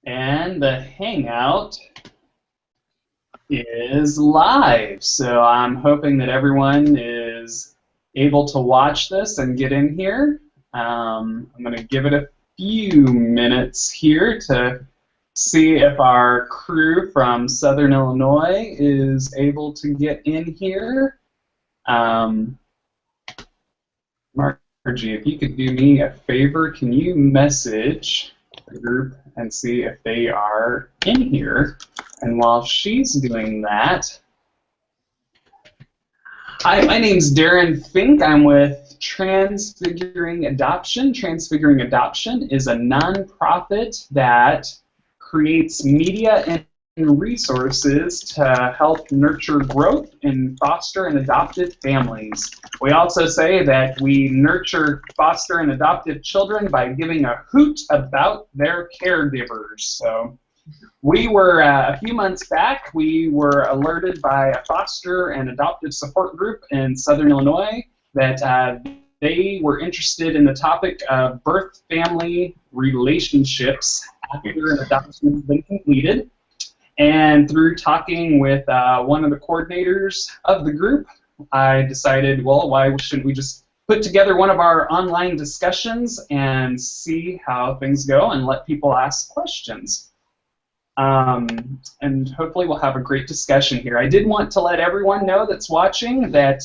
And the Hangout is live. So I'm hoping that everyone is able to watch this and get in here. I'm going to give it a few minutes here to see if our crew from Southern Illinois is able to get in here. Margie, if you could do me a favor, can you message the group and see if they are in here? And while she's doing that, hi, my name's Darren Fink. I'm with Transfiguring Adoption. Transfiguring Adoption is a nonprofit that creates media and resources to help nurture growth in foster and adoptive families. We also say that we nurture foster and adoptive children by giving a hoot about their caregivers. So we were, a few months back, we were alerted by a foster and adoptive support group in Southern Illinois that they were interested in the topic of birth-family relationships after an adoption has been completed. And through talking with one of the coordinators of the group, I decided, well, why shouldn't we just put together one of our online discussions and see how things go and let people ask questions. And hopefully we'll have a great discussion here. I did want to let everyone know that's watching that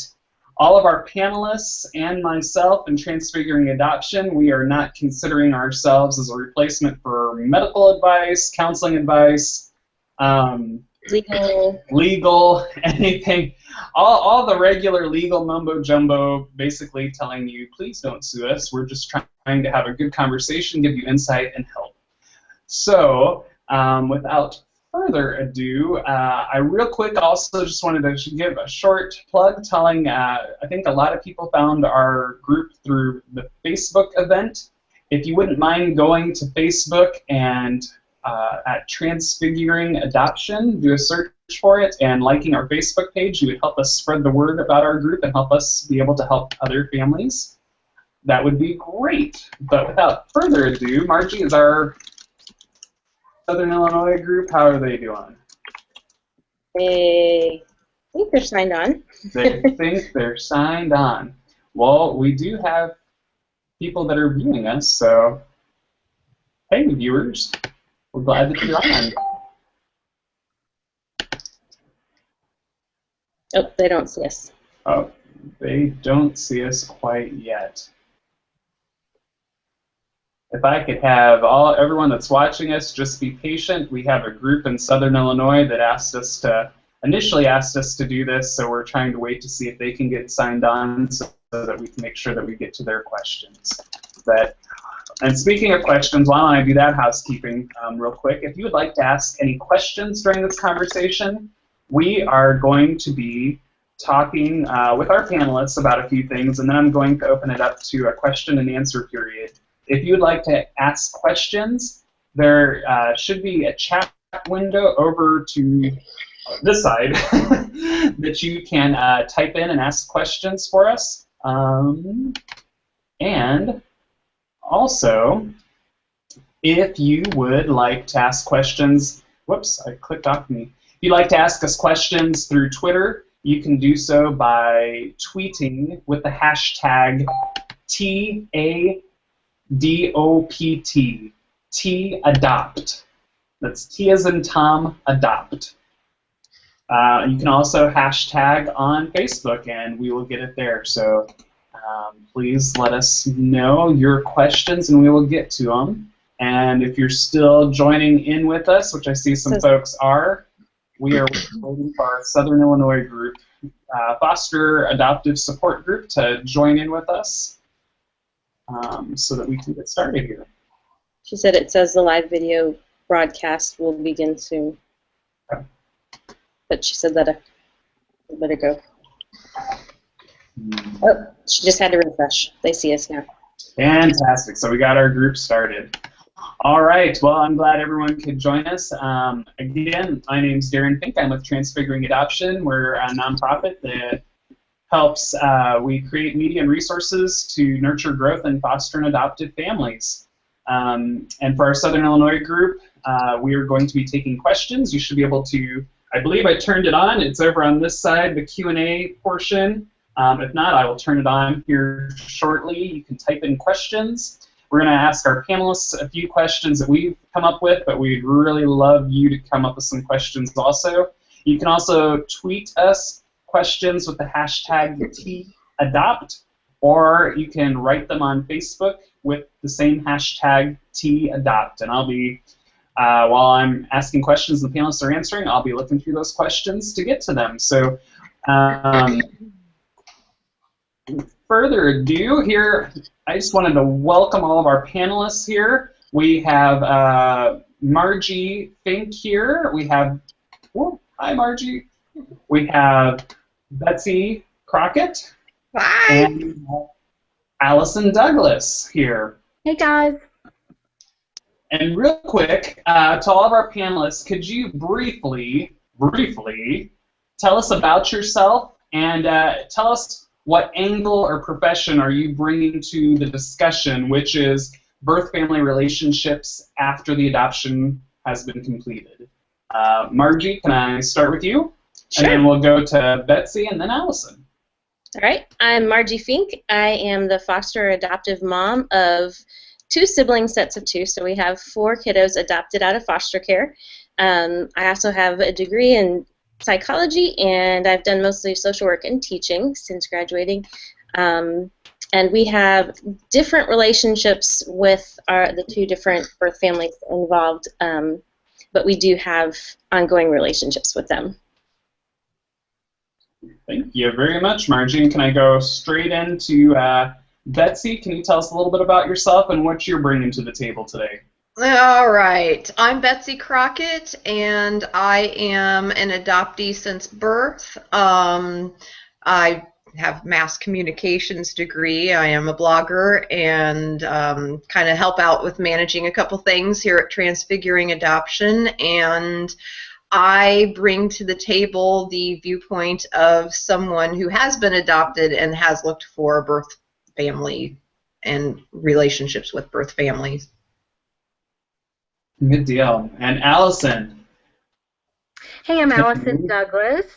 all of our panelists and myself in Transfiguring Adoption, we are not considering ourselves as a replacement for medical advice, counseling advice, legal, anything, all the regular legal mumbo jumbo, basically telling you, please don't sue us. We're just trying to have a good conversation, give you insight and help. So, without further ado, I real quick also just wanted to give a short plug telling, I think a lot of people found our group through the Facebook event. If you wouldn't mind going to Facebook and at Transfiguring Adoption, do a search for it, and liking our Facebook page, you would help us spread the word about our group and help us be able to help other families. That would be great. But without further ado, Margie is our Southern Illinois group. How are they doing? They think they're signed on. They think they're signed on. Well, we do have people that are viewing us, so hey, viewers. We're glad that you're on. Oh, they don't see us. Oh, they don't see us quite yet. If I could have everyone that's watching us just be patient. We have a group in Southern Illinois that initially asked us to do this, so we're trying to wait to see if they can get signed on so that we can make sure that we get to their questions. And speaking of questions, why don't I do that housekeeping real quick? If you would like to ask any questions during this conversation, we are going to be talking with our panelists about a few things, and then I'm going to open it up to a question and answer period. If you would like to ask questions, there should be a chat window over to this side that you can type in and ask questions for us. And also, if you would like to ask questions, whoops, I clicked off me. If you'd like to ask us questions through Twitter, you can do so by tweeting with the hashtag TADOPT, TADOPT. That's T as in Tom, adopt. You can also hashtag on Facebook, and we will get it there. So please let us know your questions, and we will get to them. And if you're still joining in with us, which I see some folks are, we are waiting for our Southern Illinois group, foster adoptive support group, to join in with us so that we can get started here. She said it says the live video broadcast will begin soon. Okay. But she said that a bit ago. Oh, she just had to refresh. They see us now. Fantastic. So we got our group started. All right. Well, I'm glad everyone could join us. Again, my name's Darren Fink. I'm with Transfiguring Adoption. We're a nonprofit that helps, we create media and resources to nurture growth in foster and adoptive families. And for our Southern Illinois group, we are going to be taking questions. You should be able to, I believe I turned it on. It's over on this side, the Q&A portion. If not, I will turn it on here shortly. You can type in questions. We're going to ask our panelists a few questions that we've come up with, but we'd really love you to come up with some questions also. You can also tweet us questions with the hashtag #TAdopt, or you can write them on Facebook with the same hashtag #TAdopt. And I'll be, while I'm asking questions and the panelists are answering, I'll be looking through those questions to get to them. So further ado here, I just wanted to welcome all of our panelists here. We have Margie Fink here. We have, oh, hi Margie. We have Betsy Crockett. Hi. And Allison Douglas here. Hey guys. And real quick, to all of our panelists, could you briefly tell us about yourself and tell us what angle or profession are you bringing to the discussion, which is birth-family relationships after the adoption has been completed. Margie, can I start with you? Sure. And then we'll go to Betsy and then Allison. All right, I'm Margie Fink. I am the foster adoptive mom of 2 sibling sets of 2, so we have 4 kiddos adopted out of foster care. I also have a degree in psychology, and I've done mostly social work and teaching since graduating. And we have different relationships with the 2 different birth families involved, but we do have ongoing relationships with them. Thank you very much, Margie. And can I go straight into Betsy? Can you tell us a little bit about yourself and what you're bringing to the table today? All right. I'm Betsy Crockett, and I am an adoptee since birth. I have mass communications degree. I am a blogger and kind of help out with managing a couple things here at Transfiguring Adoption. And I bring to the table the viewpoint of someone who has been adopted and has looked for a birth family and relationships with birth families. Good deal. And Allison. Hey, I'm Allison Douglas.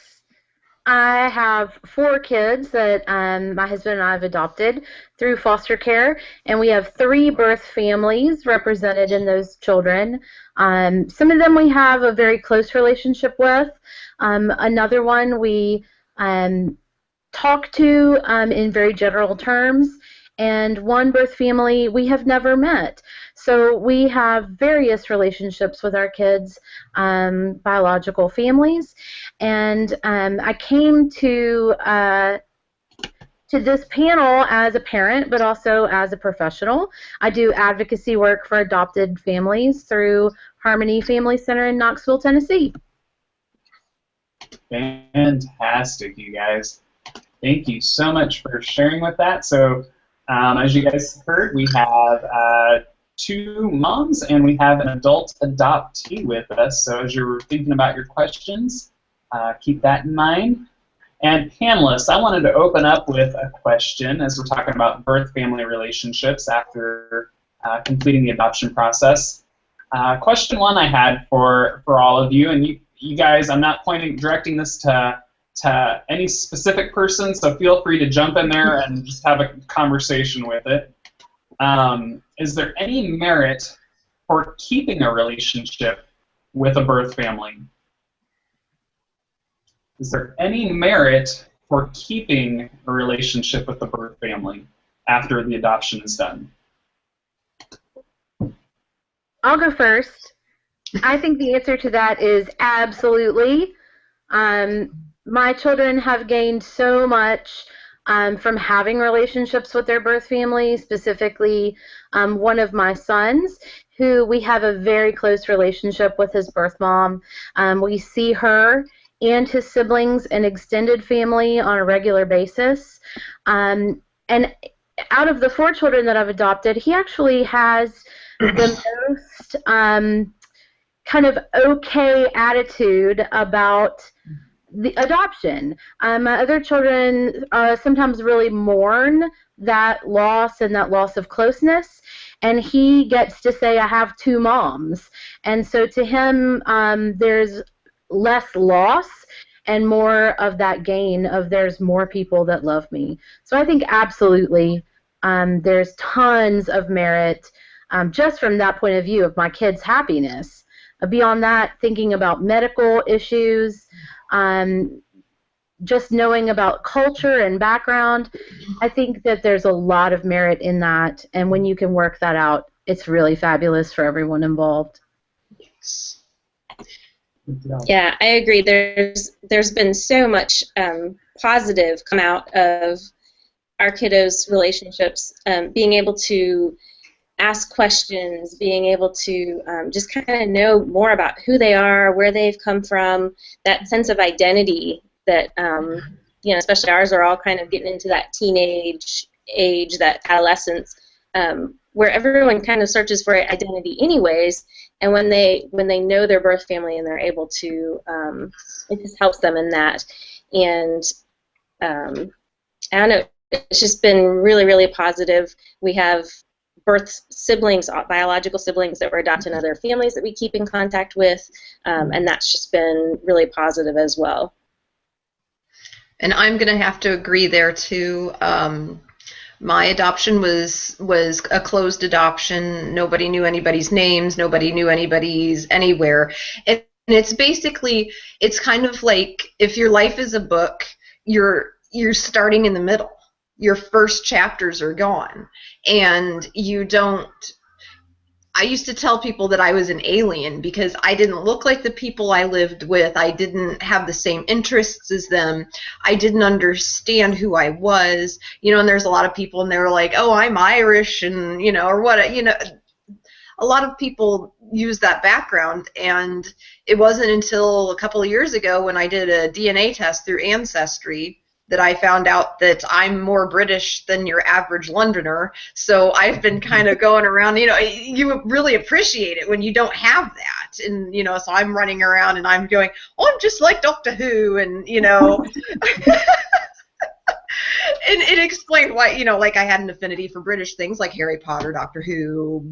I have 4 kids that my husband and I have adopted through foster care, and we have 3 birth families represented in those children. Some of them we have a very close relationship with. Another one we talk to in very general terms, and one birth family we have never met. So we have various relationships with our kids' biological families, and I came to this panel as a parent, but also as a professional. I do advocacy work for adopted families through Harmony Family Center in Knoxville, Tennessee. Fantastic, you guys. Thank you so much for sharing with that. So, as you guys heard, we have 2 moms and we have an adult adoptee with us. So as you're thinking about your questions, keep that in mind. And panelists, I wanted to open up with a question as we're talking about birth-family relationships after completing the adoption process. Question 1 I had for all of you, and you guys, I'm not directing this to any specific person, so feel free to jump in there and just have a conversation with it. Is there any merit for keeping a relationship with a birth family? Is there any merit for keeping a relationship with the birth family after the adoption is done? I'll go first. I think the answer to that is absolutely. My children have gained so much from having relationships with their birth family, specifically one of my sons, who we have a very close relationship with his birth mom. We see her and his siblings and extended family on a regular basis. And out of the 4 children that I've adopted, he actually has the most kind of okay attitude about the adoption. My other children sometimes really mourn that loss and that loss of closeness, and he gets to say, I have two moms. And so to him, there's less loss and more of that gain of there's more people that love me. So I think absolutely there's tons of merit just from that point of view of my kids' happiness. Beyond that, thinking about medical issues, just knowing about culture and background, I think that there's a lot of merit in that, and when you can work that out, it's really fabulous for everyone involved. Yeah, I agree. There's been so much positive come out of our kiddos' relationships, being able to ask questions, being able to just kind of know more about who they are, where they've come from, that sense of identity that, especially ours are all kind of getting into that teenage age, that adolescence, where everyone kind of searches for identity anyways, and when they know their birth family and they're able to, it just helps them in that. And I don't know, it's just been really, really positive. We have birth siblings, biological siblings that were adopted in other families that we keep in contact with, and that's just been really positive as well. And I'm going to have to agree there too. My adoption was a closed adoption. Nobody knew anybody's names. Nobody knew anybody's anywhere. And it's basically, it's kind of like if your life is a book, you're starting in the middle. Your first chapters are gone, and you don't. I used to tell people that I was an alien because I didn't look like the people I lived with. I didn't have the same interests as them. I didn't understand who I was. And there's a lot of people, and they were like, oh, I'm Irish, and, or what, a lot of people use that background, and it wasn't until a couple of years ago when I did a DNA test through Ancestry that I found out that I'm more British than your average Londoner. So I've been kind of going around, you really appreciate it when you don't have that. And, so I'm running around and I'm going, oh, I'm just like Doctor Who, and, and it explained why, like I had an affinity for British things like Harry Potter, Doctor Who,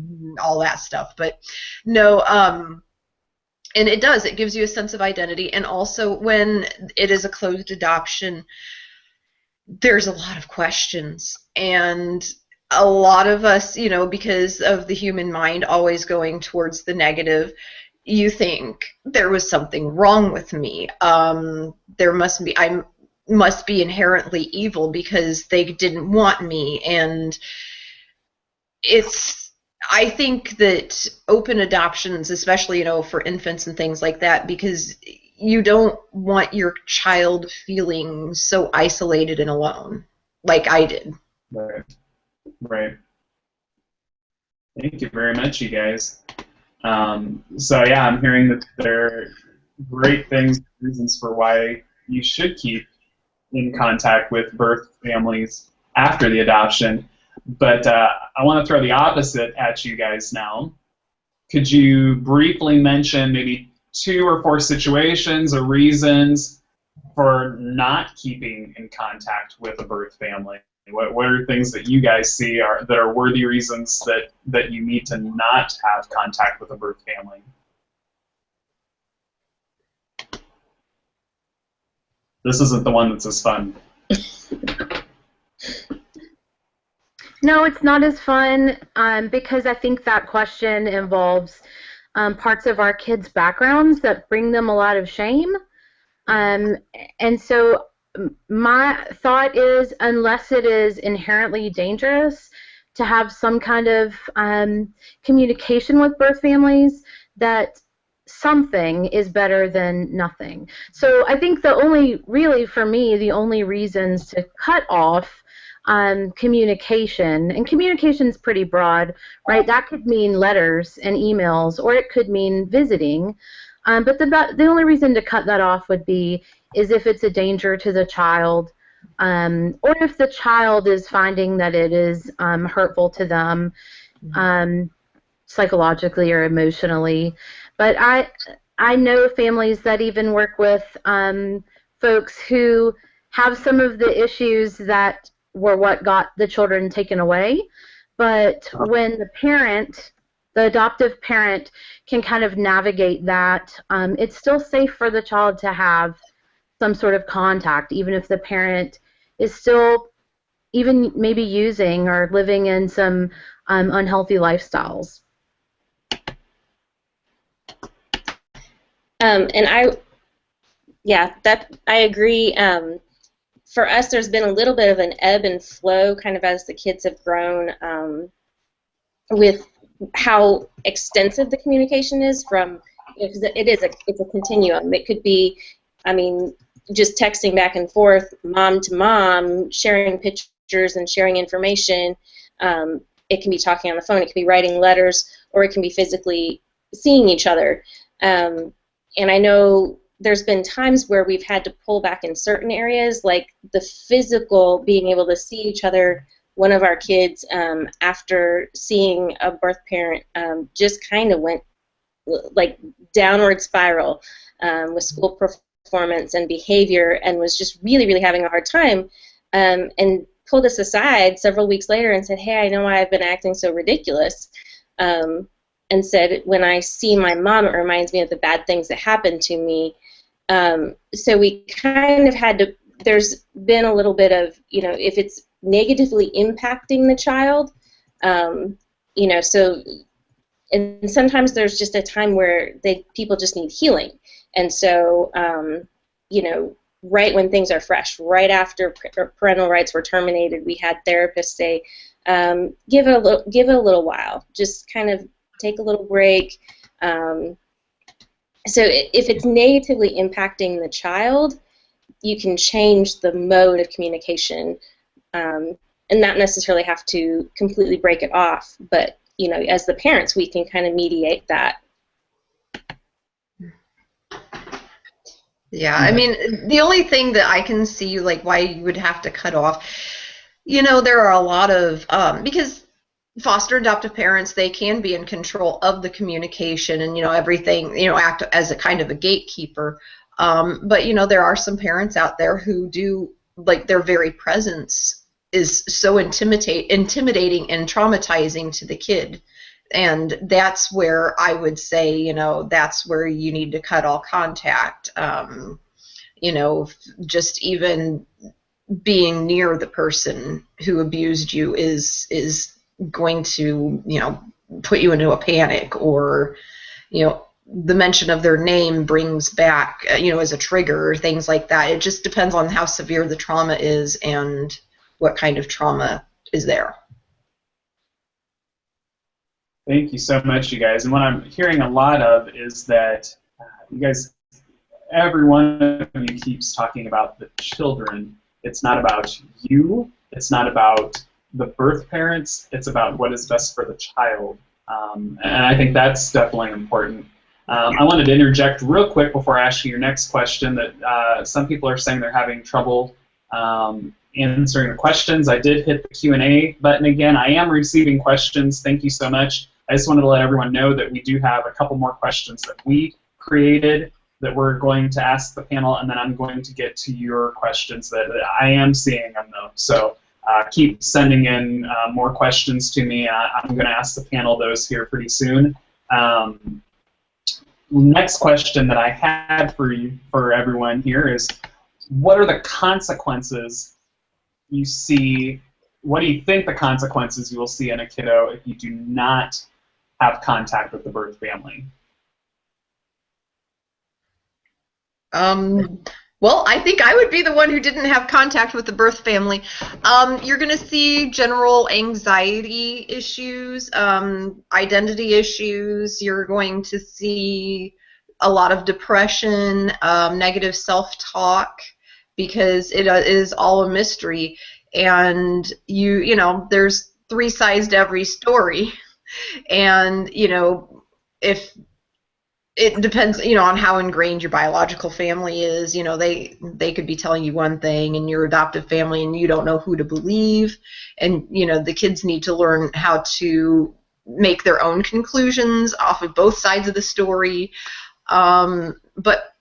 all that stuff. But no, and it does. It gives you a sense of identity. And also when it is a closed adoption, there's a lot of questions, and a lot of us, because of the human mind always going towards the negative, you think there was something wrong with me. I must be inherently evil because they didn't want me. And I think that open adoptions, especially, for infants and things like that, because you don't want your child feeling so isolated and alone like I did. Right. Thank you very much, you guys. So yeah, I'm hearing that there are great reasons for why you should keep in contact with birth families after the adoption. But I want to throw the opposite at you guys now. Could you briefly mention maybe 2 or 4 situations or reasons for not keeping in contact with a birth family? What are things that you guys see that are worthy reasons that you need to not have contact with a birth family? This isn't the one that's as fun. No, it's not as fun because I think that question involves parts of our kids' backgrounds that bring them a lot of shame. And so my thought is, unless it is inherently dangerous to have some kind of communication with birth families, that something is better than nothing. So I think the only reasons to cut off communication, and communication is pretty broad, right? That could mean letters and emails, or it could mean visiting. But the only reason to cut that off would be if it's a danger to the child, or if the child is finding that it is hurtful to them psychologically or emotionally. But I know families that even work with folks who have some of the issues that were what got the children taken away, but when the adoptive parent can kind of navigate that, it's still safe for the child to have some sort of contact, even if the parent is still even maybe using or living in some unhealthy lifestyles. I agree. For us, there's been a little bit of an ebb and flow, kind of as the kids have grown, with how extensive the communication is. It's a continuum. It could be, just texting back and forth, mom to mom, sharing pictures and sharing information. It can be talking on the phone. It can be writing letters, or it can be physically seeing each other. And I know there's been times where we've had to pull back in certain areas, like the physical, being able to see each other. One of our kids, after seeing a birth parent, just kind of went like downward spiral with school performance and behavior, and was just really, really having a hard time, and pulled us aside several weeks later and said, "Hey, I know why I've been acting so ridiculous." And said, when I see my mom, it reminds me of the bad things that happened to me. So we kind of had to, there's been a little bit of, if it's negatively impacting the child, and sometimes there's just a time where people just need healing. And so, right when things are fresh, right after parental rights were terminated, we had therapists say, give it a little while, just kind of take a little break. So if it's negatively impacting the child, you can change the mode of communication, and not necessarily have to completely break it off. But as the parents, we can kind of mediate that. Yeah, the only thing that I can see, like, why you would have to cut off, there are a lot of because foster adoptive parents, they can be in control of the communication and everything, act as a kind of a gatekeeper, but there are some parents out there who do, like, their very presence is so intimidating and traumatizing to the kid, and that's where I would say that's where you need to cut all contact. Just even being near the person who abused you is going to put you into a panic, or the mention of their name brings back as a trigger, things like that. It just depends on how severe the trauma is and what kind of trauma is there. Thank you so much, you guys. And what I'm hearing a lot of is that you guys, every one of you keeps talking about the children. It's not about you. It's not about the birth parents. It's about what is best for the child. And I think that's definitely important. I wanted to interject real quick before I ask you your next question that some people are saying they're having trouble answering the questions. I did hit the Q&A button again. I am receiving questions. Thank you so much. I just wanted to let everyone know that we do have a couple more questions that we created that we're going to ask the panel, and then I'm going to get to your questions that I am seeing them, though. So keep sending in more questions to me. I'm going to ask the panel those here pretty soon. Next question that I had for everyone here is, what are the consequences you see? What do you think the consequences you will see in a kiddo if you do not have contact with the birth family? Well, I think I would be the one who didn't have contact with the birth family. You're going to see general anxiety issues, identity issues. You're going to see a lot of depression, negative self-talk, because it is all a mystery. And there's three sides to every story. And, if it depends, on how ingrained your biological family is. They could be telling you one thing in your adoptive family, and you don't know who to believe. And the kids need to learn how to make their own conclusions off of both sides of the story. But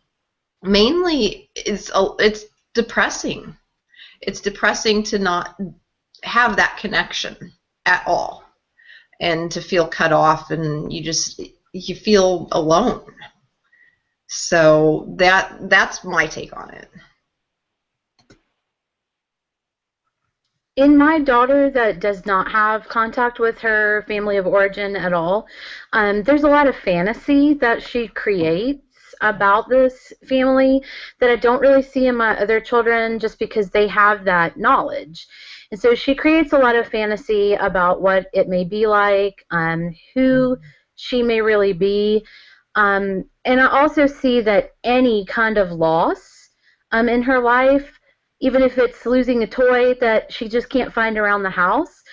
mainly, it's depressing. It's depressing to not have that connection at all. and to feel cut off, and you feel alone. So that's my take on it. In my daughter that does not have contact with her family of origin at all, there's a lot of fantasy that she creates about this family that I don't really see in my other children just because they have that knowledge. And so she creates a lot of fantasy about what it may be like, who she may really be. And I also see that any kind of loss in her life, even if it's losing a toy that she just can't find around the house,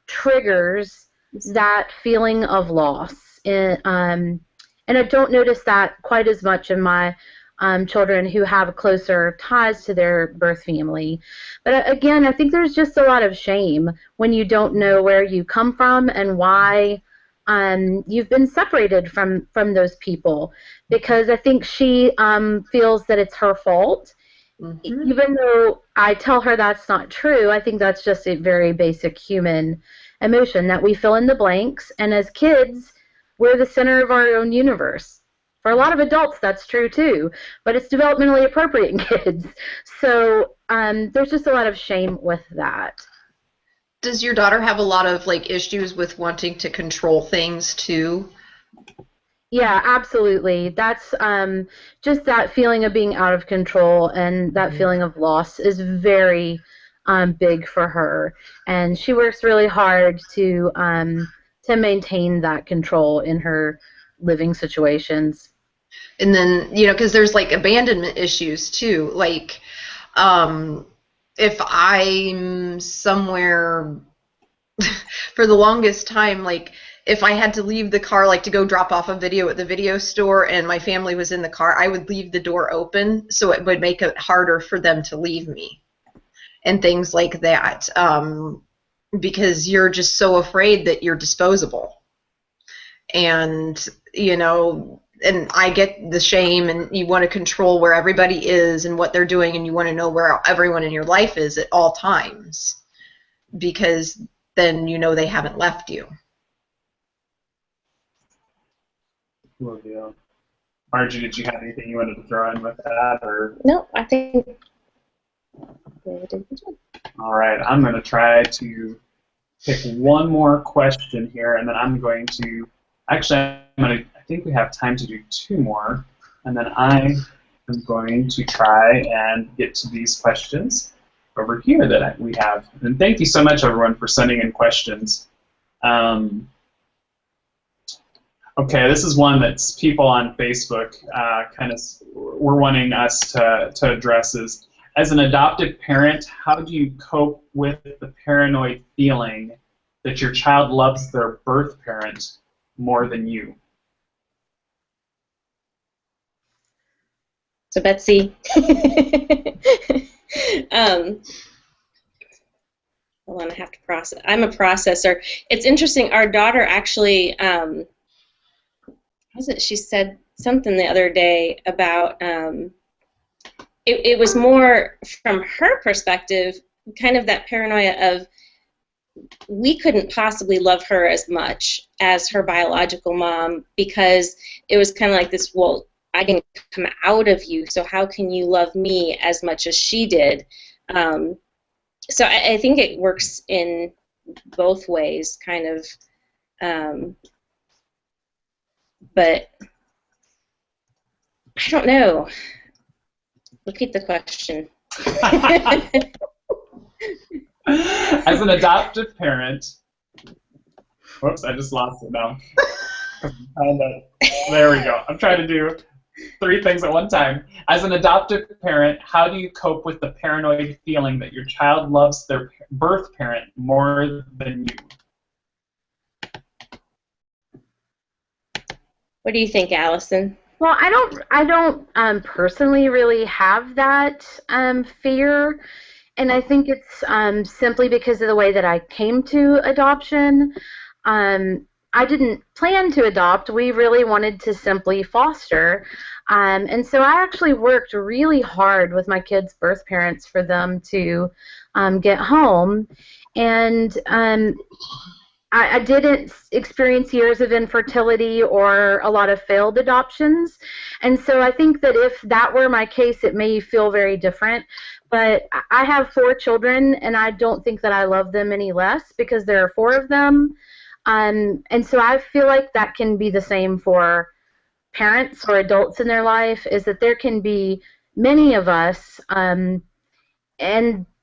triggers that feeling of loss. And I don't notice that quite as much in my children who have closer ties to their birth family. But again, I think there's just a lot of shame when you don't know where you come from and why you've been separated from those people, because I think she feels that it's her fault. Mm-hmm. Even though I tell her that's not true, I think that's just a very basic human emotion that we fill in the blanks, and as kids, we're the center of our own universe. For a lot of adults, that's true too, but it's developmentally appropriate in kids. So there's just a lot of shame with that. Does your daughter have a lot of issues with wanting to control things too? Yeah, absolutely. That's just that feeling of being out of control and that feeling of loss is very big for her, and she works really hard to maintain that control in her living situations. And then because there's abandonment issues too. If I'm somewhere for the longest time, if I had to leave the car, to go drop off a video at the video store and my family was in the car, I would leave the door open so it would make it harder for them to leave me and things like that, because you're just so afraid that you're disposable. And, and I get the shame, and you want to control where everybody is and what they're doing, and you want to know where everyone in your life is at all times, because then they haven't left you. Cool deal. Margie, did you have anything you wanted to throw in with that, or? No, I think we did a good job. All right, I'm going to try to pick one more question here, and then I'm going to actually I think we have time to do two more, and then I am going to try and get to these questions over here that we have. And thank you so much, everyone, for sending in questions. Okay, this is one that's people on Facebook were wanting us to address is, as an adoptive parent, how do you cope with the paranoid feeling that your child loves their birth parent more than you? So Betsy, hold on, I have to process. I'm a processor. It's interesting. Our daughter actually, she said something the other day about, it was more from her perspective, kind of that paranoia of we couldn't possibly love her as much as her biological mom, because it was kind of like this, well, I didn't come out of you, so how can you love me as much as she did? So I think it works in both ways, kind of. But I don't know. Repeat the question. As an adoptive parent, whoops, I just lost it now. There we go. I'm trying to do 3 things at one time. As an adoptive parent, how do you cope with the paranoid feeling that your child loves their birth parent more than you? What do you think, Allison? Well, I don't personally really have that fear, and I think it's simply because of the way that I came to adoption. I didn't plan to adopt. We really wanted to simply foster. And so I actually worked really hard with my kids' birth parents for them to get home. And I didn't experience years of infertility or a lot of failed adoptions. And so I think that if that were my case, it may feel very different. But I have 4 children, and I don't think that I love them any less because there are 4 of them. And so I feel like that can be the same for parents or adults in their life, is that there can be many of us, and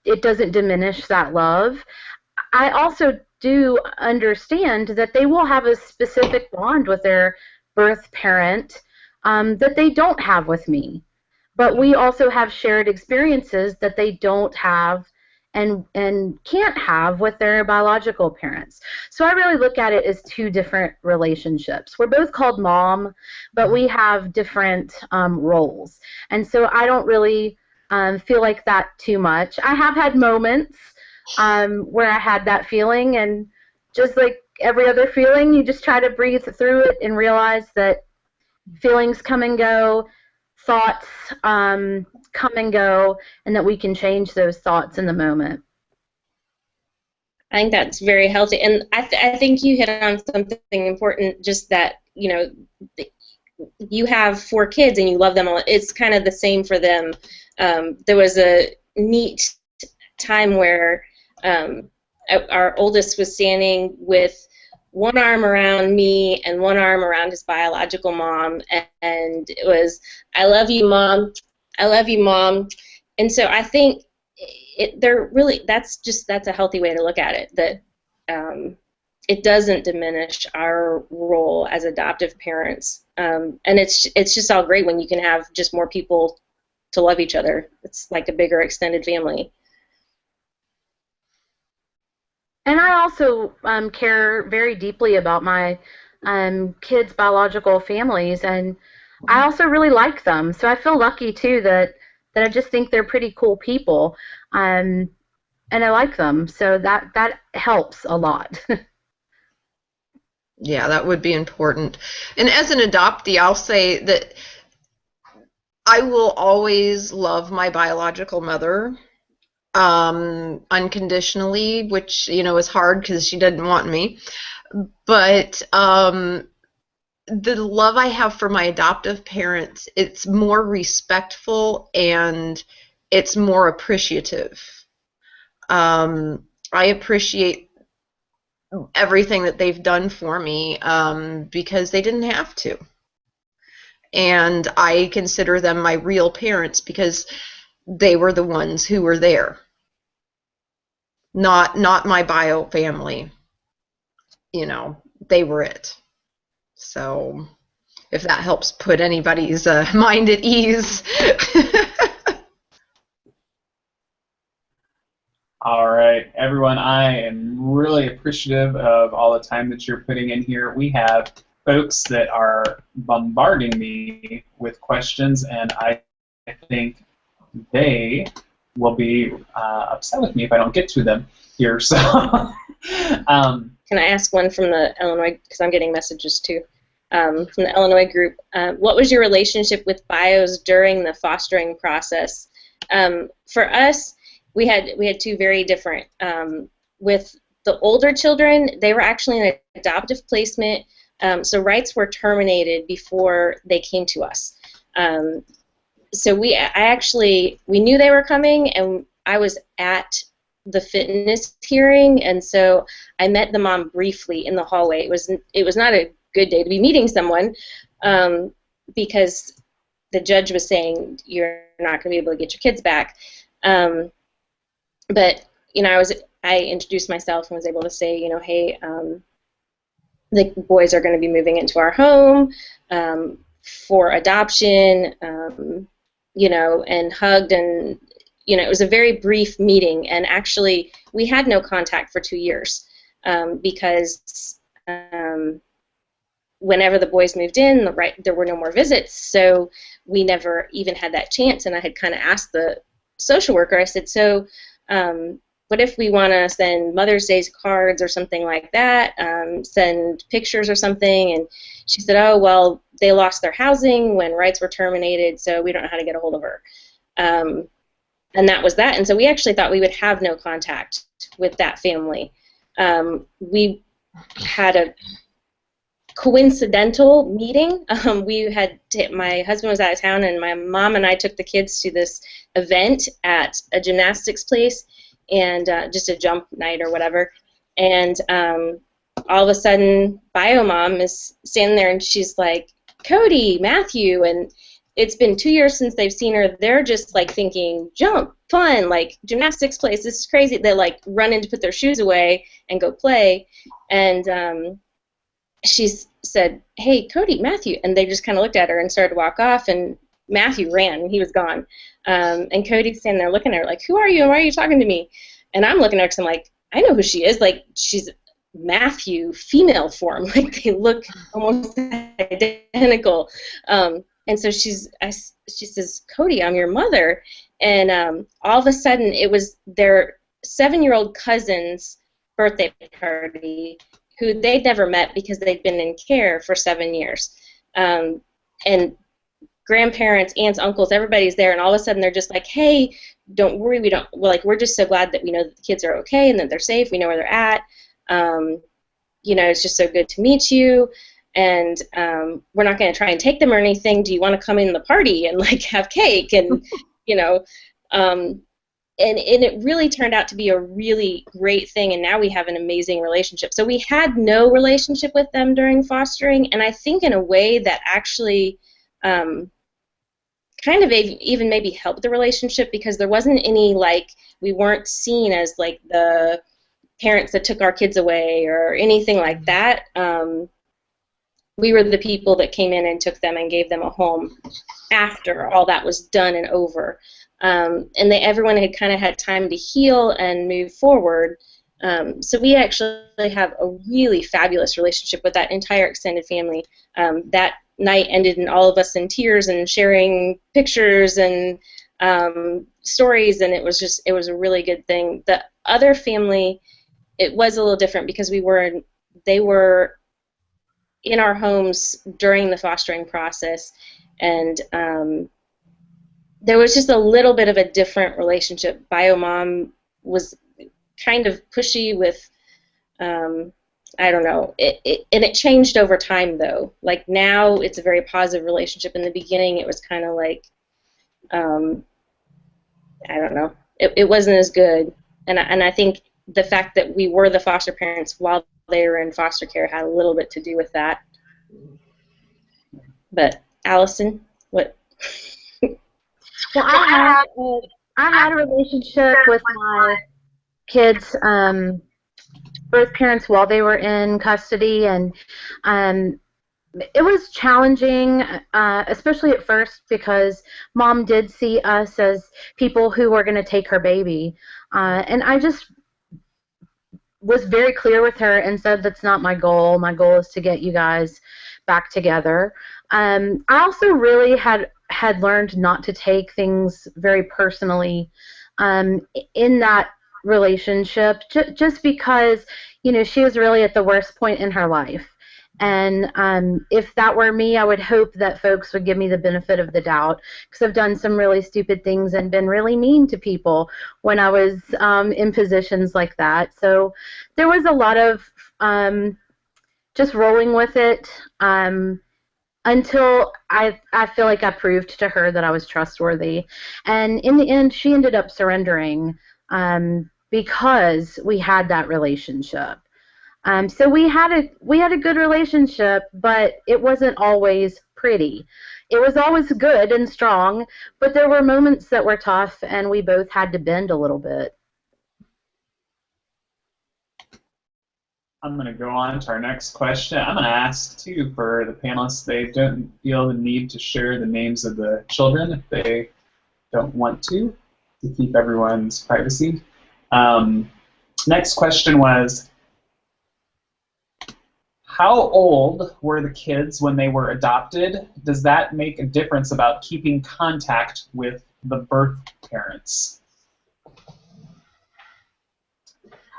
it doesn't diminish that love. I also do understand that they will have a specific bond with their birth parent that they don't have with me. But we also have shared experiences that they don't have and can't have with their biological parents. So I really look at it as 2 different relationships. We're both called mom, but we have different roles. And so I don't really feel like that too much. I have had moments where I had that feeling, and just like every other feeling, you just try to breathe through it and realize that feelings come and go, thoughts come and go, and that we can change those thoughts in the moment. I think that's very healthy, and I think you hit on something important. Just that, you know, you have 4 kids and you love them all. It's kind of the same for them. There was a neat time where our oldest was standing with one arm around me and one arm around his biological mom, and it was, "I love you, Mom. I love you, Mom." And so I think that's a healthy way to look at it, that it doesn't diminish our role as adoptive parents, and it's just all great when you can have just more people to love each other. It's like a bigger extended family. And I also care very deeply about my kids' biological families, and I also really like them. So I feel lucky too that I just think they're pretty cool people, and I like them. So that helps a lot. Yeah, that would be important. And as an adoptee, I'll say that I will always love my biological mother unconditionally, which, you know, is hard because she didn't want me. But the love I have for my adoptive parents, it's more respectful and it's more appreciative. I appreciate everything that they've done for me because they didn't have to. And I consider them my real parents because they were the ones who were there, not my bio family. You know, they were it. So if that helps put anybody's mind at ease. All right, everyone, I am really appreciative of all the time that you're putting in here. We have folks that are bombarding me with questions, and I think they will be upset with me if I don't get to them here. So, Can I ask one from the Illinois, because I'm getting messages too, from the Illinois group. What was your relationship with bios during the fostering process? For us, we had 2 very different. With the older children, they were actually in an adoptive placement, so rights were terminated before they came to us. So we knew they were coming, and I was at the fitness hearing, and so I met the mom briefly in the hallway. It was not a good day to be meeting someone, because the judge was saying you're not going to be able to get your kids back. But you know, I introduced myself and was able to say, you know, hey, the boys are going to be moving into our home for adoption, you know, and hugged, and you know, it was a very brief meeting, and actually we had no contact for 2 years because whenever the boys moved in, there were no more visits, so we never even had that chance. And I had kind of asked the social worker, I said, so what if we want to send Mother's Day cards or something like that, send pictures or something? And she said, oh, well, they lost their housing when rights were terminated, so we don't know how to get a hold of her. And that was that. And so we actually thought we would have no contact with that family. We had a coincidental meeting. My husband was out of town, and my mom and I took the kids to this event at a gymnastics place, and just a jump night or whatever. And all of a sudden, Bio Mom is standing there, and she's like, "Cody, Matthew," and it's been 2 years since they've seen her. They're just like thinking, jump, fun, like gymnastics place. This is crazy. They like run in to put their shoes away and go play, and she said, "Hey, Cody, Matthew," and they just kind of looked at her and started to walk off, and Matthew ran, and he was gone. And Cody's standing there looking at her like, "Who are you, and why are you talking to me?" And I'm looking at her because I'm like, I know who she is. Like, she's Matthew, female form. Like, they look almost identical. And so she says, "Cody, I'm your mother." And all of a sudden, it was their 7-year-old cousin's birthday party, who they'd never met because they'd been in care for 7 years. And grandparents, aunts, uncles, everybody's there, and all of a sudden they're just like, "Hey, don't worry, we're just so glad that we know that the kids are okay and that they're safe, we know where they're at. It's just so good to meet you, and we're not going to try and take them or anything. Do you want to come in the party and like have cake?" And and it really turned out to be a really great thing, and now we have an amazing relationship. So we had no relationship with them during fostering, and I think in a way that actually kind of even maybe helped the relationship, because there wasn't any, like, we weren't seen as like the parents that took our kids away or anything like that. We were the people that came in and took them and gave them a home after all that was done and over. And everyone had kind of had time to heal and move forward. So we actually have a really fabulous relationship with that entire extended family. That night ended in all of us in tears and sharing pictures and stories, and it was a really good thing. The other family, it was a little different because they were in our homes during the fostering process, and there was just a little bit of a different relationship. Bio Mom was kind of pushy with, I don't know, and it changed over time, though. Like, now it's a very positive relationship. In the beginning, it was kind of like, I don't know, it wasn't as good. And I think the fact that we were the foster parents while they were in foster care had a little bit to do with that. But Allison, what? Well, I had a relationship with my kids' birth parents while they were in custody, and it was challenging, especially at first, because Mom did see us as people who were going to take her baby, and I just was very clear with her and said, "That's not my goal. My goal is to get you guys back together." I also really had learned not to take things very personally in that relationship, just because, she was really at the worst point in her life. And if that were me, I would hope that folks would give me the benefit of the doubt, because I've done some really stupid things and been really mean to people when I was in positions like that. So there was a lot of just rolling with it until I feel like I proved to her that I was trustworthy. And in the end, she ended up surrendering because we had that relationship. So we had a good relationship, but it wasn't always pretty. It was always good and strong, but there were moments that were tough, and we both had to bend a little bit. I'm going to go on to our next question. I'm going to ask, too, for the panelists, they don't feel the need to share the names of the children if they don't want to keep everyone's privacy. Next question was, how old were the kids when they were adopted? Does that make a difference about keeping contact with the birth parents?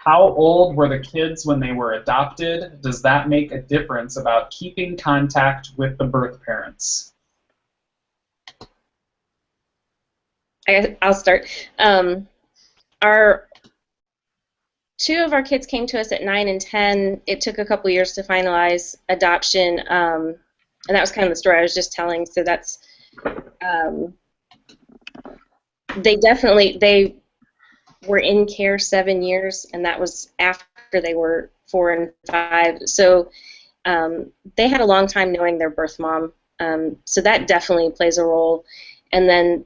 How old were the kids when they were adopted? Does that make a difference about keeping contact with the birth parents? I'll start. Our 2 of our kids came to us at 9 and 10. It took a couple years to finalize adoption, and that was kind of the story I was just telling. So that's they were in care 7 years, and that was after they were 4 and 5. So they had a long time knowing their birth mom. So that definitely plays a role. And then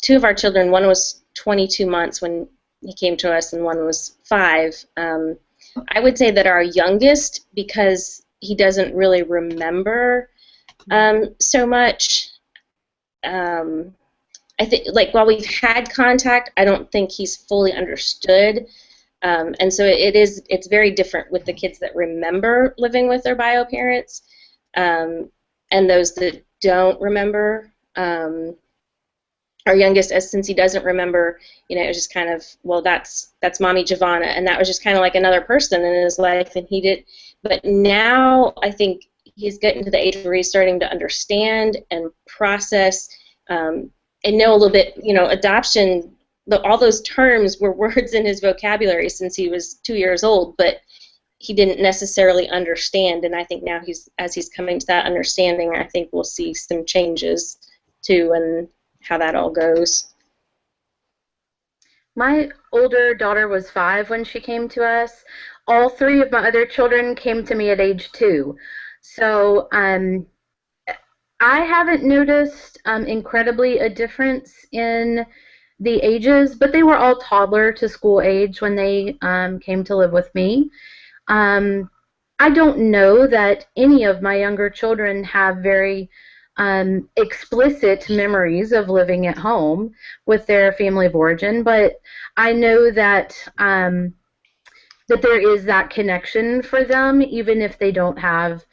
2 of our children, one was 22 months when he came to us, and one was 5. I would say that our youngest, because he doesn't really remember so much, I think, like, while we've had contact, I don't think he's fully understood. And so it's very different with the kids that remember living with their bio parents, and those that don't remember. Our youngest, since he doesn't remember, it was just kind of, well, that's Mommy Giovanna, and that was just kind of like another person in his life, and he did. But now I think he's getting to the age where he's starting to understand and process and know a little bit. Adoption, all those terms were words in his vocabulary since he was 2 years old, but he didn't necessarily understand. And I think now as he's coming to that understanding, I think we'll see some changes too, and how that all goes. My older daughter was 5 when she came to us. All 3 of my other children came to me at age 2. So I haven't noticed incredibly a difference in the ages, but they were all toddler to school age when they came to live with me. I don't know that any of my younger children have very explicit memories of living at home with their family of origin, but I know that that there is that connection for them, even if they don't have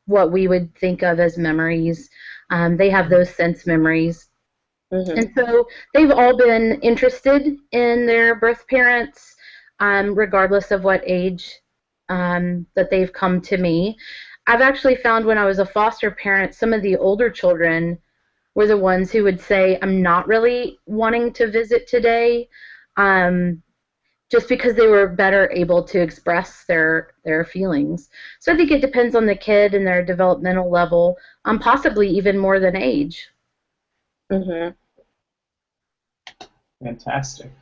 what we would think of as memories. They have those sense memories. Mm-hmm. And so they've all been interested in their birth parents, regardless of what age that they've come to me. I've actually found when I was a foster parent, some of the older children were the ones who would say, I'm not really wanting to visit today, just because they were better able to express their feelings. So I think it depends on the kid and their developmental level, possibly even more than age. Mm-hmm. Fantastic.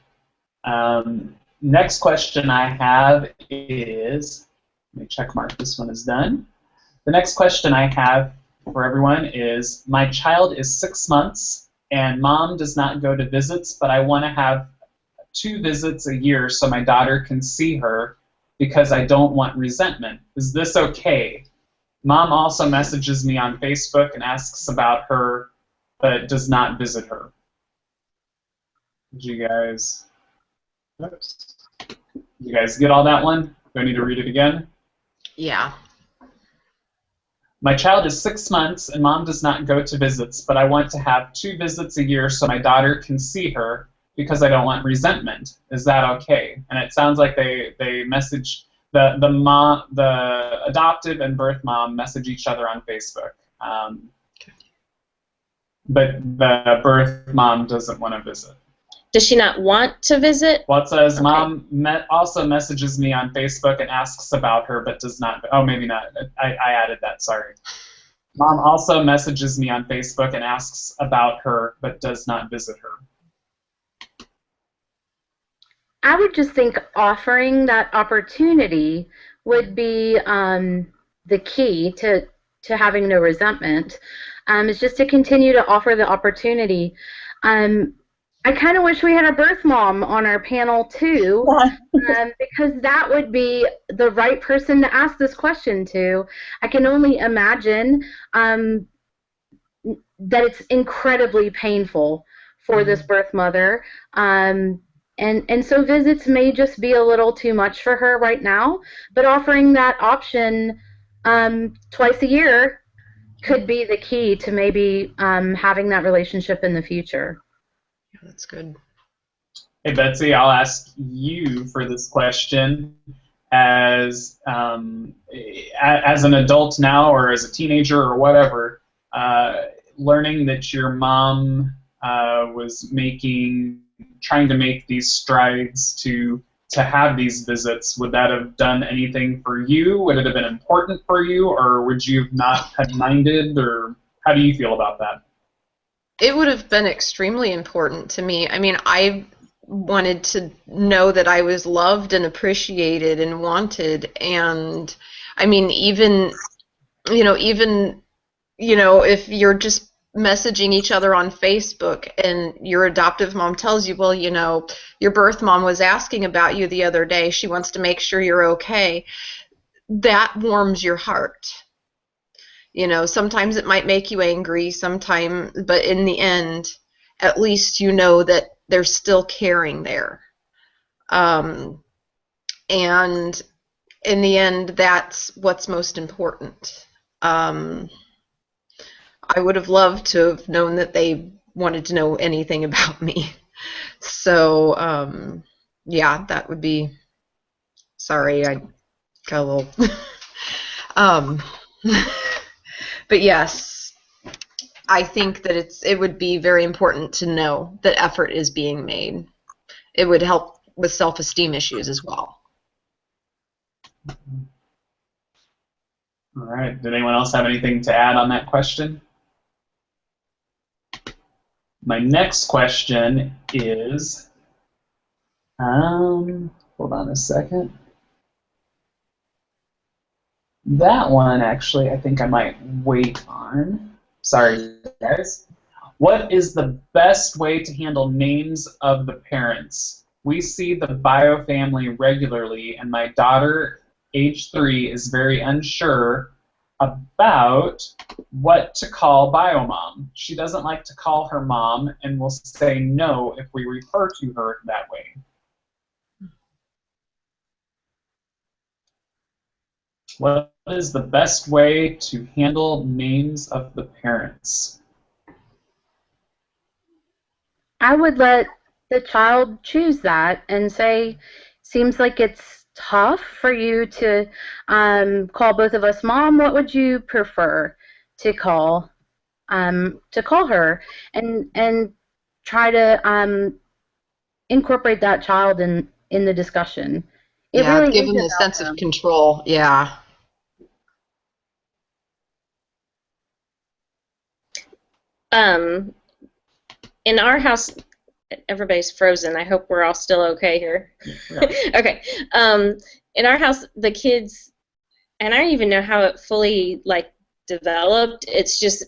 Next question I have is, let me check mark this one is done. The next question I have for everyone is, my child is 6 months and mom does not go to visits, but I want to have 2 visits a year so my daughter can see her because I don't want resentment. Is this okay? Mom also messages me on Facebook and asks about her, but does not visit her. Did you guys get all that one? Do I need to read it again? Yeah. My child is 6 months and mom does not go to visits, but I want to have 2 visits a year so my daughter can see her because I don't want resentment. Is that okay? And it sounds like they message the adoptive and birth mom message each other on Facebook. But the birth mom doesn't want to visit. Does she not want to visit? Well, it says, okay. Mom also messages me on Facebook and asks about her, but does not. Oh, maybe not. I added that, sorry. Mom also messages me on Facebook and asks about her, but does not visit her. I would just think offering that opportunity would be the key to having no resentment. Is just to continue to offer the opportunity. I kind of wish we had a birth mom on our panel too, because that would be the right person to ask this question to. I can only imagine that it's incredibly painful for this birth mother, and so visits may just be a little too much for her right now, but offering that option twice a year could be the key to maybe having that relationship in the future. That's good. Hey, Betsy, I'll ask you for this question. As an adult now or as a teenager or whatever, learning that your mom was making trying to make these strides to have these visits, would that have done anything for you? Would it have been important for you, or would you not have minded, or how do you feel about that? It would have been extremely important to me. I mean, I wanted to know that I was loved and appreciated and wanted. And I mean, even if you're just messaging each other on Facebook and your adoptive mom tells you, well, your birth mom was asking about you the other day. She wants to make sure you're okay. That warms your heart. Sometimes it might make you angry, but in the end, at least you know that they're still caring there. And in the end, that's what's most important. I would have loved to have known that they wanted to know anything about me. So, yeah, that would be, sorry, I got a little, but yes, I think that it would be very important to know that effort is being made. It would help with self-esteem issues as well. All right. Did anyone else have anything to add on that question? My next question is, hold on a second. That one, actually, I think I might wait on. Sorry, guys. What is the best way to handle names of the parents? We see the bio family regularly, and my daughter, age 3, is very unsure about what to call bio mom. She doesn't like to call her mom and will say no if we refer to her that way. What is the best way to handle names of the parents? I would let the child choose that and say, seems like it's tough for you to call both of us mom. What would you prefer to call her, and try to incorporate that child in the discussion. It Yeah, really give is them the about sense them. of control. Yeah. In our house, everybody's frozen. I hope we're all still okay here. Yeah. Okay. In our house, the kids, and I don't even know how it fully developed. It's just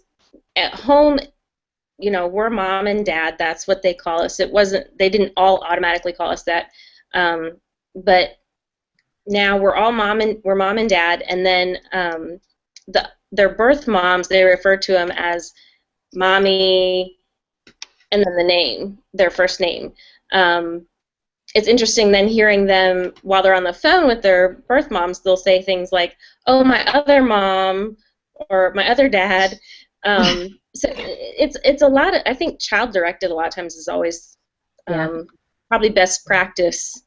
at home, we're mom and dad. That's what they call us. They didn't all automatically call us that, but now we're mom and dad. And then their birth moms, they refer to them as mommy, and then the name, their first name. It's interesting then hearing them while they're on the phone with their birth moms. They'll say things like, "Oh, my other mom," or "my other dad." So it's a lot of, I think child directed a lot of times is always probably best practice.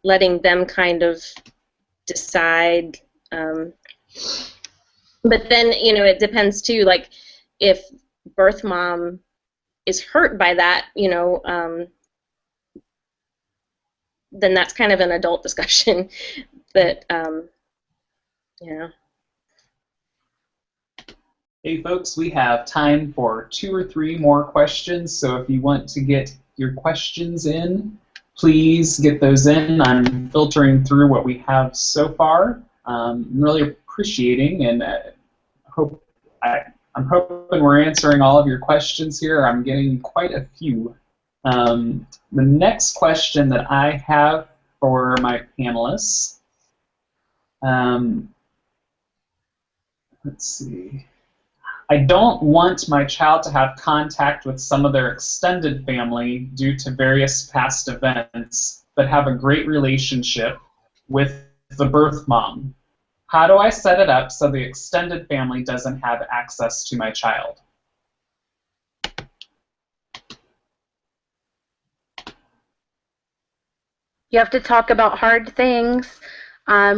Letting them kind of decide. But then it depends too. Like if birth mom is hurt by that, then that's kind of an adult discussion. But Hey folks, we have time for 2 or 3 more questions, so if you want to get your questions in, please get those in. I'm filtering through what we have so far. I'm really appreciating, and I'm hoping we're answering all of your questions here. I'm getting quite a few. The next question that I have for my panelists, let's see. I don't want my child to have contact with some of their extended family due to various past events, but have a great relationship with the birth mom. How do I set it up so the extended family doesn't have access to my child? You have to talk about hard things,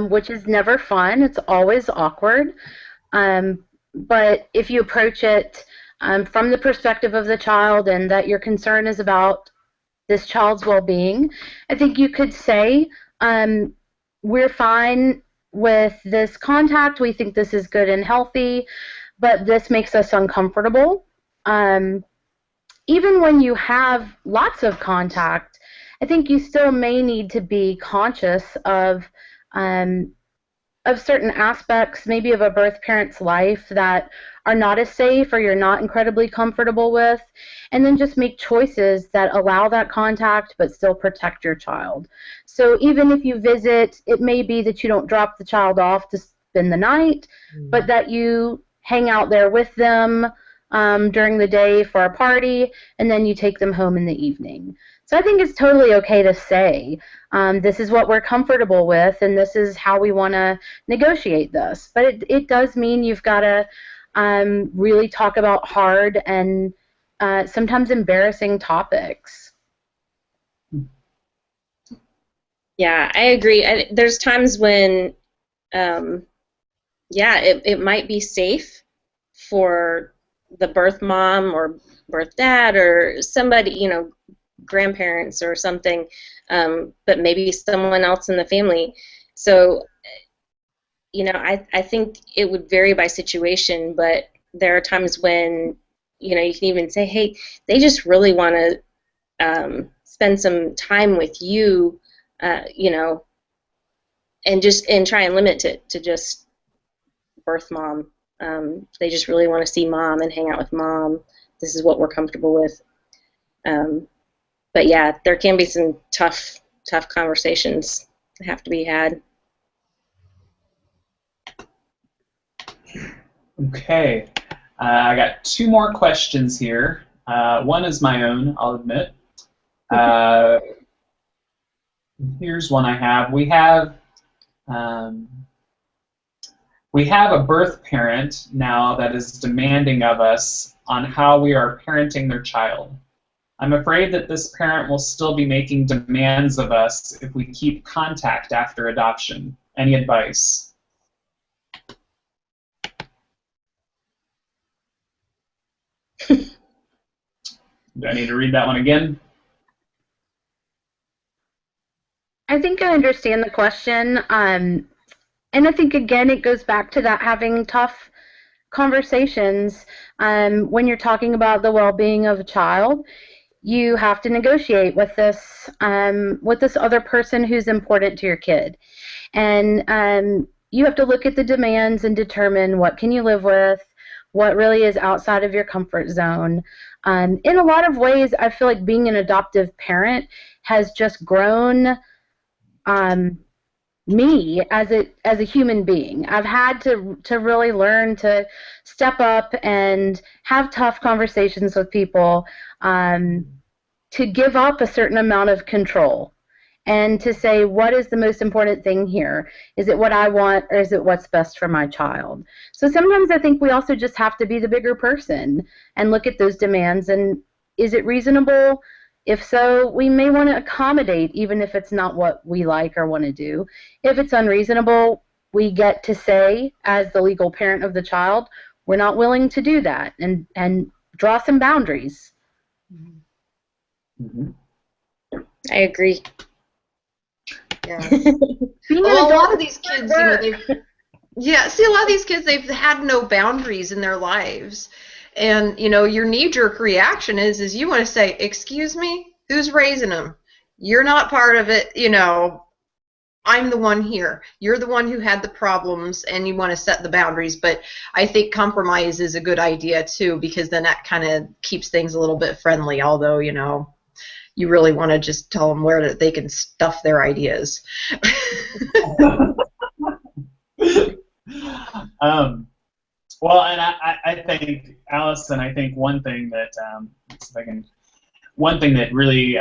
which is never fun. It's always awkward. But if you approach it from the perspective of the child, and that your concern is about this child's well-being, I think you could say, we're fine with this contact. We think this is good and healthy, but this makes us uncomfortable. Even when you have lots of contact, I think you still may need to be conscious of certain aspects, maybe of a birth parent's life that are not as safe or you're not incredibly comfortable with, and then just make choices that allow that contact but still protect your child. So even if you visit, it may be that you don't drop the child off to spend the night, but that you hang out there with them during the day for a party, and then you take them home in the evening. So I think it's totally okay to say, this is what we're comfortable with, and this is how we want to negotiate this. But it does mean you've got to really talk about hard and sometimes embarrassing topics. Yeah, I agree. There's times when, it might be safe for the birth mom or birth dad or somebody, grandparents or something, but maybe someone else in the family. So, I think it would vary by situation, but there are times when, you can even say, hey, they just really want to spend some time with you, and try and limit it to just birth mom. They just really want to see mom and hang out with mom. This is what we're comfortable with. But yeah, there can be some tough conversations that have to be had. Okay, I got 2 more questions here. One is my own, I'll admit. Here's one I have. We have a birth parent now that is demanding of us on how we are parenting their child. I'm afraid that this parent will still be making demands of us if we keep contact after adoption. Any advice? Do I need to read that one again? I think I understand the question. And I think, again, it goes back to that having tough conversations when you're talking about the well-being of a child. You have to negotiate with this other person who's important to your kid, and you have to look at the demands and determine what can you live with, what really is outside of your comfort zone. In a lot of ways, I feel like being an adoptive parent has just grown me as a human being. I've had to really learn to step up and have tough conversations with people, to give up a certain amount of control and to say, what is the most important thing here? Is it what I want, or is it what's best for my child? So sometimes I think we also just have to be the bigger person and look at those demands, and is it reasonable? If so, we may want to accommodate, even if it's not what we like or want to do. If it's unreasonable, we get to say, as the legal parent of the child, we're not willing to do that, and draw some boundaries. Mm-hmm. I agree. Yeah. Well, a lot of these kids, a lot of these kids, they've had no boundaries in their lives. And, your knee-jerk reaction is you want to say, excuse me, who's raising them? You're not part of it, I'm the one here. You're the one who had the problems, and you want to set the boundaries. But I think compromise is a good idea, too, because then that kind of keeps things a little bit friendly, although, you really want to just tell them where they can stuff their ideas. Well, and I think, Allison, one thing that really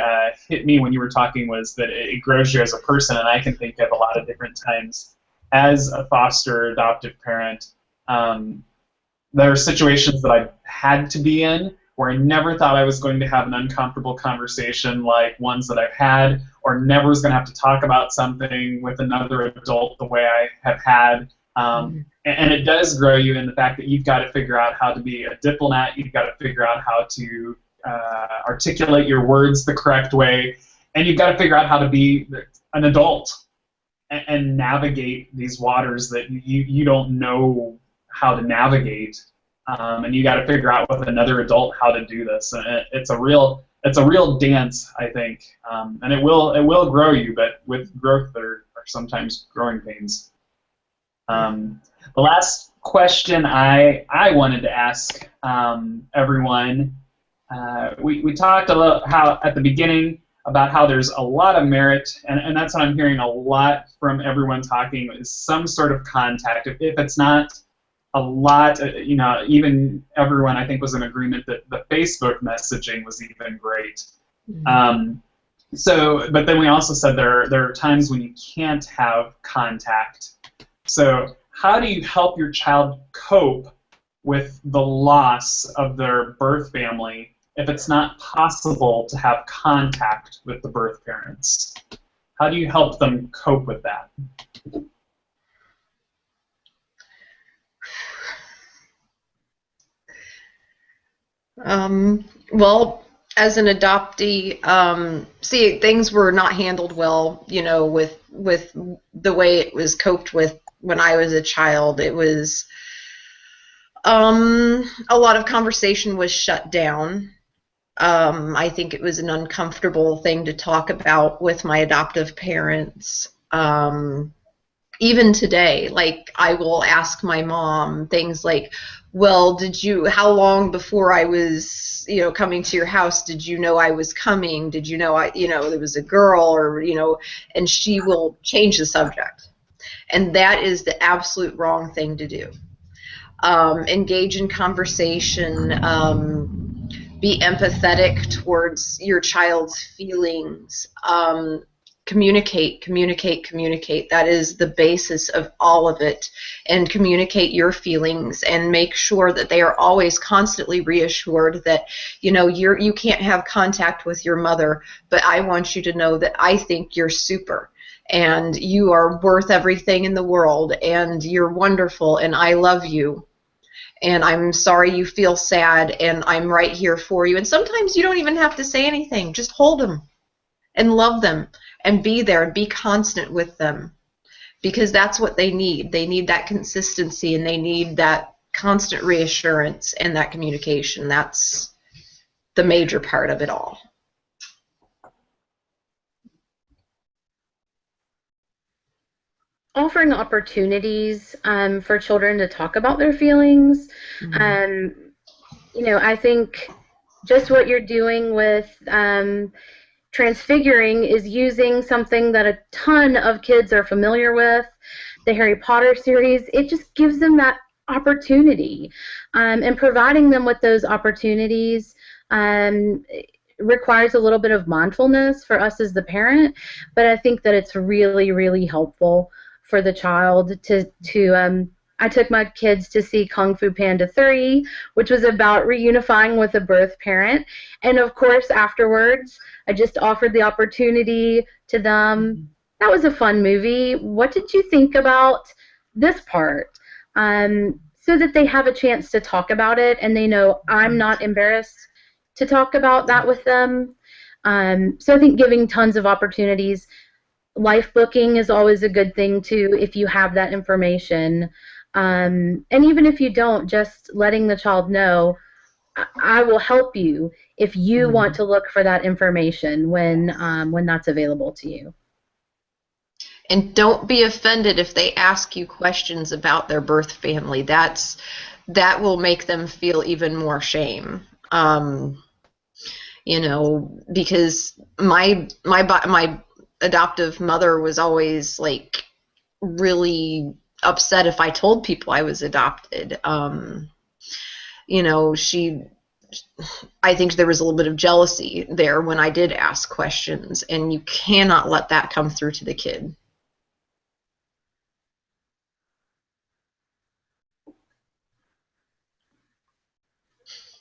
hit me when you were talking was that it grows you as a person, and I can think of a lot of different times as a foster adoptive parent. There are situations that I've had to be in where I never thought I was going to have an uncomfortable conversation like ones that I've had, or never was going to have to talk about something with another adult the way I have had And it does grow you in the fact that you've got to figure out how to be a diplomat. You've got to figure out how to articulate your words the correct way, and you've got to figure out how to be an adult and navigate these waters that you don't know how to navigate, and you got to figure out with another adult how to do this. And it's a real dance, I think, and it will grow you, but with growth there are sometimes growing pains. The last question I wanted to ask everyone, we talked a little how at the beginning about how there's a lot of merit, and that's what I'm hearing a lot from everyone talking, is some sort of contact. If it's not a lot, even everyone I think was in agreement that the Facebook messaging was even great. But then we also said there are times when you can't have contact. So how do you help your child cope with the loss of their birth family if it's not possible to have contact with the birth parents? How do you help them cope with that? Well, as an adoptee, see, things were not handled well, with the way it was coped with when I was a child. It was a lot of conversation was shut down. I think it was an uncomfortable thing to talk about with my adoptive parents. Even today, like, I will ask my mom things like, well, how long before I was, coming to your house, did you know I was coming? Did you know there was a girl, or, and she will change the subject. And that is the absolute wrong thing to do. Engage in conversation, be empathetic towards your child's feelings, communicate. That is the basis of all of it. And communicate your feelings and make sure that they are always constantly reassured that, you can't have contact with your mother, but I want you to know that I think you're super. And you are worth everything in the world, and you're wonderful, and I love you. And I'm sorry you feel sad, and I'm right here for you. And sometimes you don't even have to say anything. Just hold them and love them and be there and be constant with them, because that's what they need. They need that consistency, and they need that constant reassurance and that communication. That's the major part of it all. Offering opportunities for children to talk about their feelings. I think just what you're doing with transfiguring is using something that a ton of kids are familiar with, the Harry Potter series. It just gives them that opportunity, and providing them with those opportunities requires a little bit of mindfulness for us as the parent, but I think that it's really, really helpful for the child to I took my kids to see Kung Fu Panda 3, which was about reunifying with a birth parent. And of course, afterwards, I just offered the opportunity to them. That was a fun movie. What did you think about this part? So that they have a chance to talk about it, and they know I'm not embarrassed to talk about that with them. So I think giving tons of opportunities. Life booking is always a good thing too if you have that information, and even if you don't, just letting the child know, I will help you if you want to look for that information when that's available to you. And don't be offended if they ask you questions about their birth family. That will make them feel even more shame. Because my adoptive mother was always like really upset if I told people I was adopted. I think there was a little bit of jealousy there when I did ask questions, and you cannot let that come through to the kid.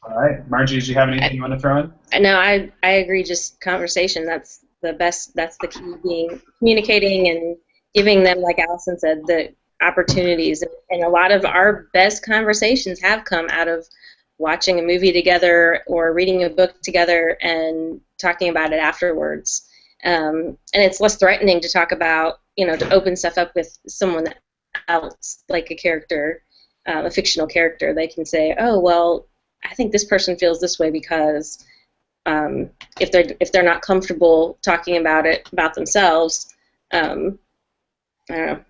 All right, Margie, do you have anything you want to throw in? No, I agree. Just conversation. That's the best. That's the key. Being communicating and giving them, like Allison said, the opportunities. And a lot of our best conversations have come out of watching a movie together or reading a book together and talking about it afterwards. And it's less threatening to talk about, to open stuff up with someone else, like a character, a fictional character. They can say, oh, well, I think this person feels this way because if they're not comfortable talking about it about themselves, I don't know.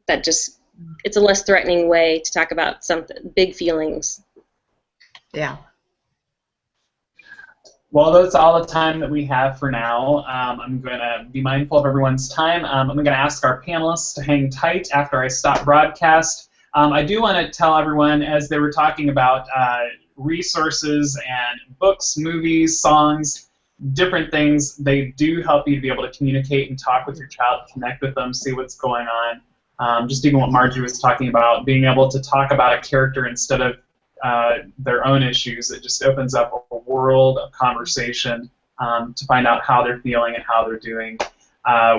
It's a less threatening way to talk about something, big feelings. Yeah. Well, that's all the time that we have for now. I'm going to be mindful of everyone's time. I'm going to ask our panelists to hang tight after I stop broadcast. I do want to tell everyone, as they were talking about resources and books, movies, songs, different things, they do help you to be able to communicate and talk with your child, connect with them, see what's going on. Just even what Margie was talking about, being able to talk about a character instead of their own issues. It just opens up a world of conversation to find out how they're feeling and how they're doing.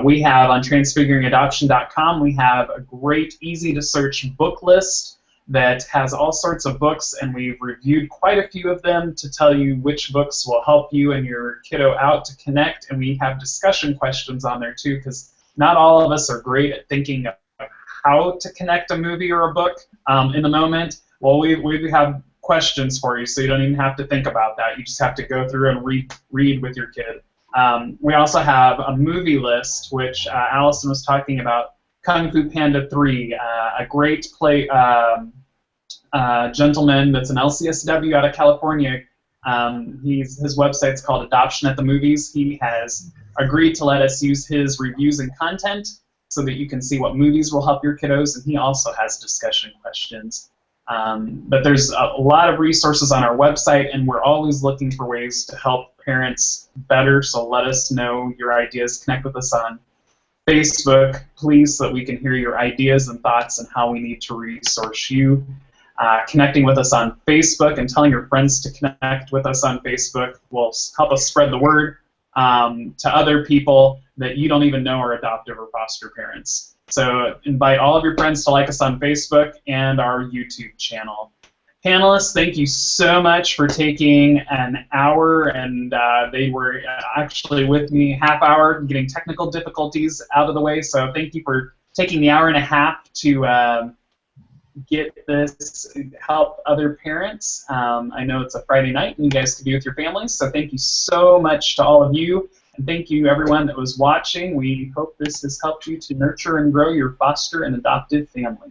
We have on transfiguringadoption.com, we have a great, easy-to-search book list that has all sorts of books, and we've reviewed quite a few of them to tell you which books will help you and your kiddo out to connect, and we have discussion questions on there too, because not all of us are great at thinking of how to connect a movie or a book in the moment. Well, we have questions for you, so you don't even have to think about that. You just have to go through and read with your kid. We also have a movie list, which Allison was talking about, Kung Fu Panda 3, a great gentleman that's an LCSW out of California. His website's called Adoption at the Movies. He has agreed to let us use his reviews and content so that you can see what movies will help your kiddos, and he also has discussion questions. But there's a lot of resources on our website, and we're always looking for ways to help parents better, so let us know your ideas. Connect with us on Facebook, please, so that we can hear your ideas and thoughts and how we need to resource you. Connecting with us on Facebook and telling your friends to connect with us on Facebook will help us spread the word to other people that you don't even know are adoptive or foster parents. So invite all of your friends to like us on Facebook and our YouTube channel. Panelists, thank you so much for taking an hour, and they were actually with me half hour, getting technical difficulties out of the way, so thank you for taking the hour and a half to get this, help other parents. I know it's a Friday night and you guys can be with your families, so thank you so much to all of you. And thank you, everyone that was watching. We hope this has helped you to nurture and grow your foster and adoptive family.